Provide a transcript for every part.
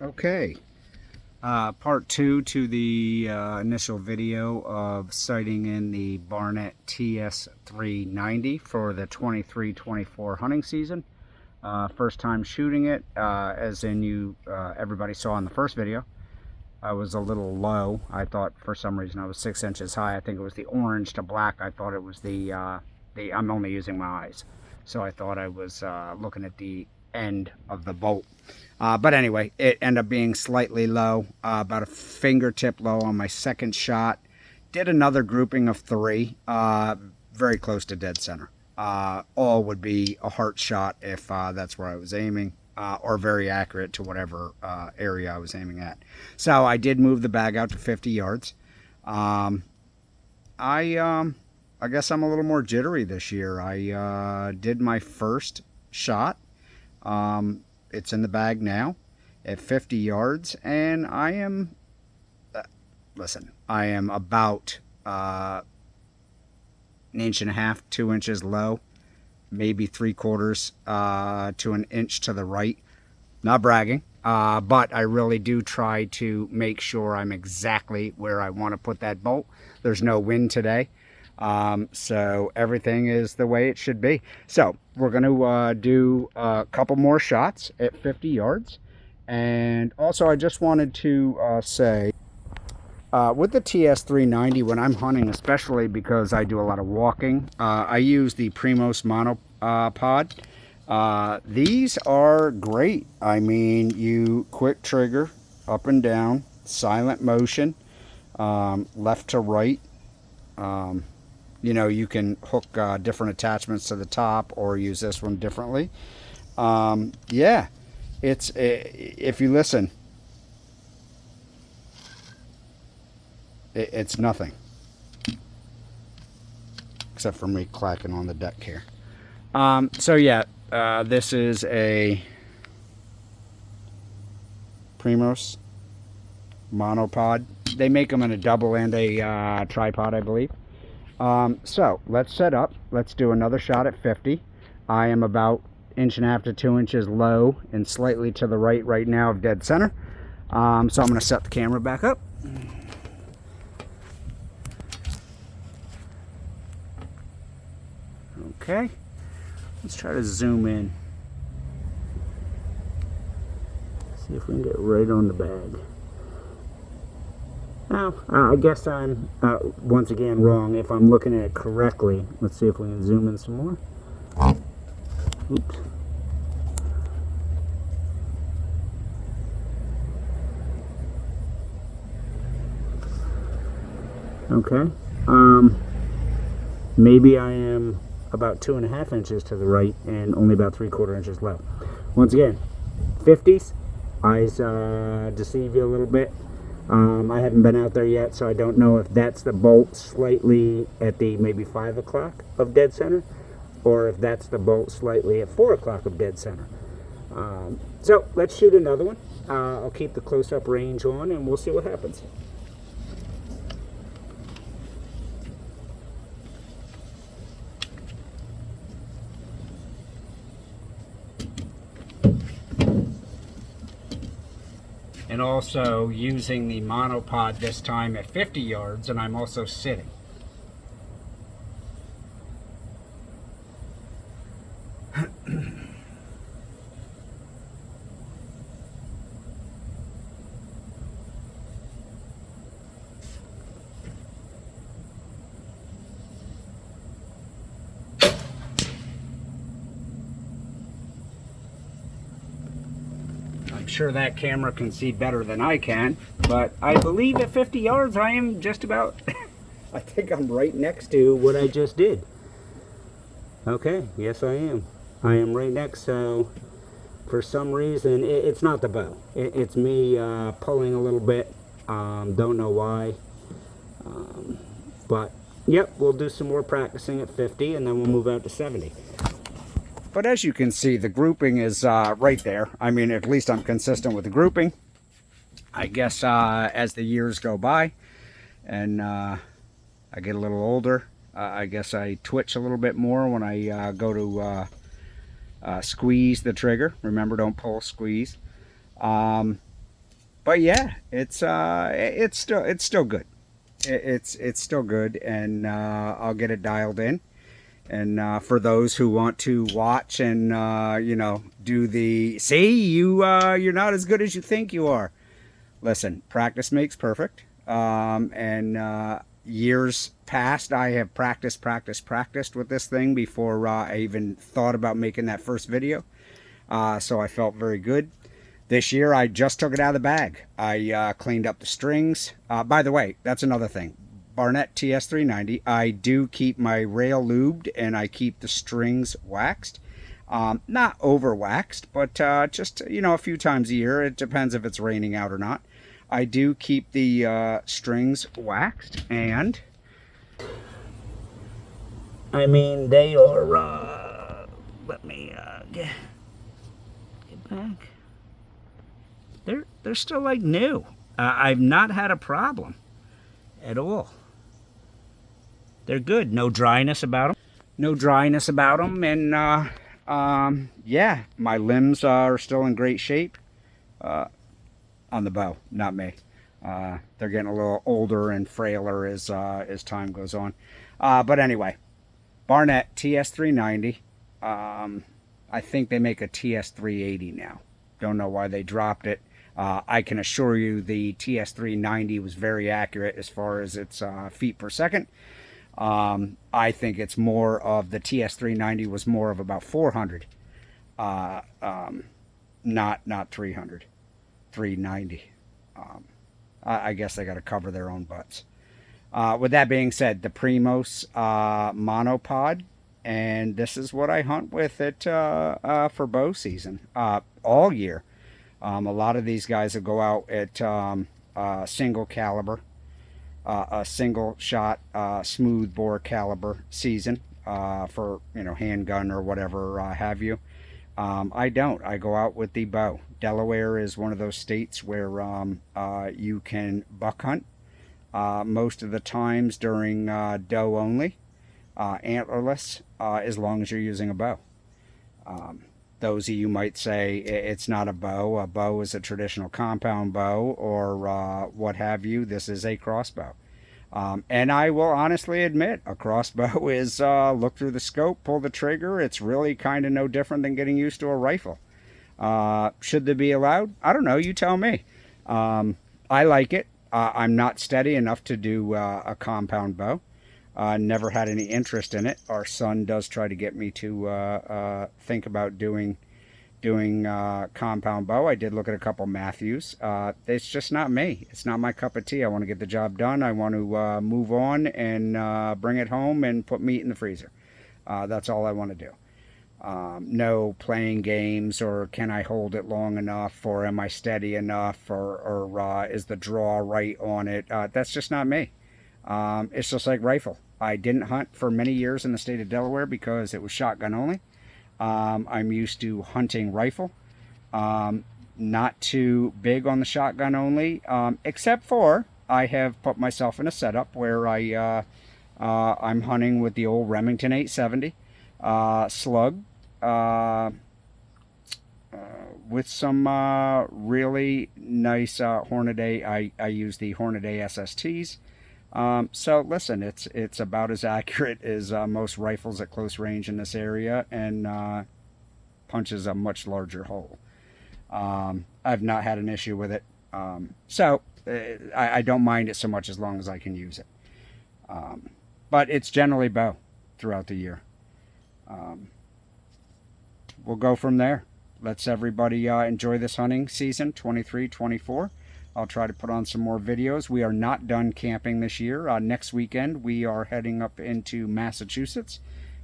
Okay, part two to the initial video of sighting in the Barnett TS390 for the 23-24 hunting season. First time shooting it, as in everybody saw in the first video. I was a little low. I thought for some reason I was 6 inches high. I think it was the orange to black. I thought it was I'm only using my eyes, so I thought I was looking at the end of the bolt. But anyway, it ended up being slightly low, about a fingertip low on my second shot. Did another grouping of 3, very close to dead center. All would be a heart shot if that's where I was aiming, or very accurate to whatever area I was aiming at. So I did move the bag out to 50 yards. I guess I'm a little more jittery this year. I did my first shot. It's in the bag now at 50 yards, and I am, I am about an inch and a half, 2 inches low, maybe 3/4 to an inch to the right. Not bragging, but I really do try to make sure I'm exactly where I want to put that bolt. There's no wind today. So everything is the way it should be. So we're going to do a couple more shots at 50 yards. And also I just wanted to say, with the TS390, when I'm hunting, especially because I do a lot of walking, I use the Primos monopod. These are great. I mean, you quick trigger, up and down, silent motion, left to right. You know, you can hook different attachments to the top or use this one differently. Yeah, if you listen, it's nothing. Except for me clacking on the deck here. So yeah, this is a Primos monopod. They make them in a double and a tripod, I believe. So let's set up. Let's do another shot at 50. I am about 1.5 to 2 inches low and slightly to the right now of dead center. So I'm going to set the camera back up. Okay, let's try to zoom in. See if we can get right on the bag. Now, I guess I'm, once again, wrong. If I'm looking at it correctly, let's see if we can zoom in some more. Oops. Okay. Maybe I am about 2.5 inches to the right and only about 3/4 inches low. Once again, 50s. Eyes deceive you a little bit. I haven't been out there yet, so I don't know if that's the bolt slightly at the maybe 5 o'clock of dead center, or if that's the bolt slightly at 4 o'clock of dead center. So let's shoot another one. I'll keep the close-up range on, and we'll see what happens. And also using the monopod this time at 50 yards, and I'm also sitting. I'm sure that camera can see better than I can, but I believe at 50 yards I am just about, I think I'm right next to what I just did. Okay, yes I am. I am right next, so for some reason, it's not the bow. It's me pulling a little bit, don't know why. But, yep, we'll do some more practicing at 50 and then we'll move out to 70. But as you can see, the grouping is right there. I mean, at least I'm consistent with the grouping. I guess as the years go by and I get a little older, I guess I twitch a little bit more when I go to squeeze the trigger. Remember, don't pull, squeeze. But yeah, it's still good. It's still good, and I'll get it dialed in. And for those who want to watch and do the see you're not as good as you think you are. Listen, practice makes perfect. And years past, I have practiced with this thing before I even thought about making that first video. So I felt very good. This year, I just took it out of the bag. I cleaned up the strings. By the way, that's another thing. Barnett TS390. I do keep my rail lubed and I keep the strings waxed. Not over waxed, but just a few times a year. It depends if it's raining out or not. I do keep the strings waxed, and I mean they are. Let me get back. They're still like new. I've not had a problem at all. They're good. No dryness about them. No dryness about them, and yeah, my limbs are still in great shape. On the bow, not me. They're getting a little older and frailer as time goes on. But anyway, Barnett TS390. I think they make a TS380 now. Don't know why they dropped it. I can assure you the TS390 was very accurate as far as its feet per second. I think it's more of the TS390 was more of about 400, not 300. 390. I guess they got to cover their own butts. With that being said, the Primos monopod, and this is what I hunt with it for bow season all year. A lot of these guys will go out at single caliber, a single shot smooth bore caliber season for handgun or whatever have you. I don't. I go out with the bow. Delaware is one of those states where you can buck hunt most of the times during doe only, antlerless, as long as you're using a bow. Those of you might say it's not a bow. A bow is a traditional compound bow or what have you. This is a crossbow. And I will honestly admit, a crossbow is look through the scope, pull the trigger. It's really kind of no different than getting used to a rifle. Should they be allowed? I don't know. You tell me. I like it. I'm not steady enough to do a compound bow. Never had any interest in it. Our son does try to get me to think about doing compound bow. I did look at a couple Matthews. It's just not me. It's not my cup of tea. I want to get the job done. I want to move on and bring it home and put meat in the freezer. That's all I want to do. No playing games or can I hold it long enough or am I steady enough or is the draw right on it. That's just not me. It's just like rifle. I didn't hunt for many years in the state of Delaware because it was shotgun only. I'm used to hunting rifle. Not too big on the shotgun only, except for I have put myself in a setup where I'm hunting with the old Remington 870 slug with some really nice Hornady. I use the Hornady SSTs. So listen, it's about as accurate as most rifles at close range in this area, and punches a much larger hole. I've not had an issue with it, so I don't mind it so much as long as I can use it. But it's generally bow throughout the year. We'll go from there. Let's everybody enjoy this hunting season 23-24. I'll try to put on some more videos. We are not done camping this year. Next weekend, we are heading up into Massachusetts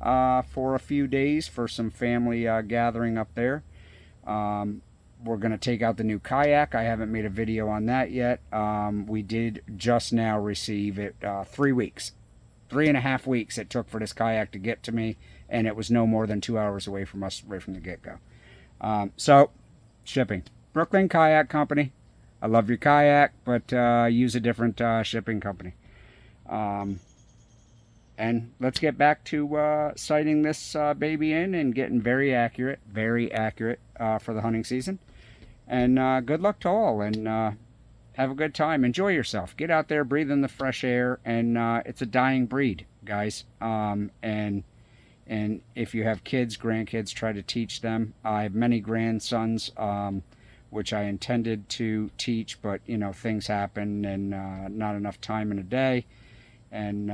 for a few days for some family gathering up there. We're going to take out the new kayak. I haven't made a video on that yet. We did just now receive it 3 weeks. 3.5 weeks it took for this kayak to get to me, and it was no more than 2 hours away from us right from the get-go. So, shipping. Brooklyn Kayak Company. I love your kayak, but use a different shipping company. And let's get back to sighting this baby in and getting very accurate for the hunting season. And good luck to all, and have a good time. Enjoy yourself. Get out there, breathe in the fresh air, and it's a dying breed, guys. And if you have kids, grandkids, try to teach them. I have many grandsons, which I intended to teach, but things happen, and not enough time in a day. And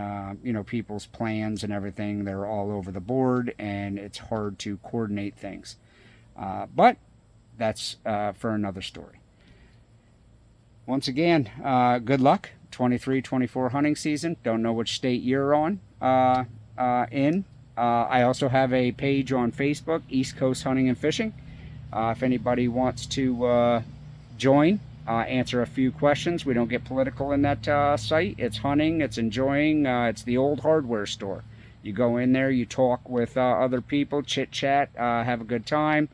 people's plans and everything, they're all over the board, and it's hard to coordinate things. But that's for another story. Once again, good luck. 23-24 hunting season. Don't know which state you're on in. I also have a page on Facebook, East Coast Hunting and Fishing. If anybody wants to join, answer a few questions. We don't get political in that site. It's hunting, it's enjoying, it's the old hardware store. You go in there, you talk with other people, chit chat, have a good time.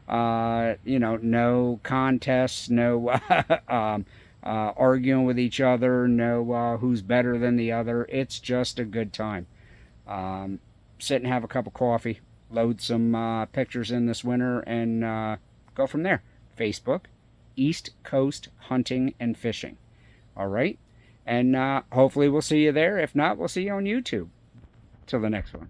No contests, no arguing with each other, no who's better than the other. It's just a good time. Sit and have a cup of coffee, load some pictures in this winter, and go from there. Facebook, East Coast Hunting and Fishing. All right? And hopefully we'll see you there. If not, we'll see you on YouTube. Till the next one.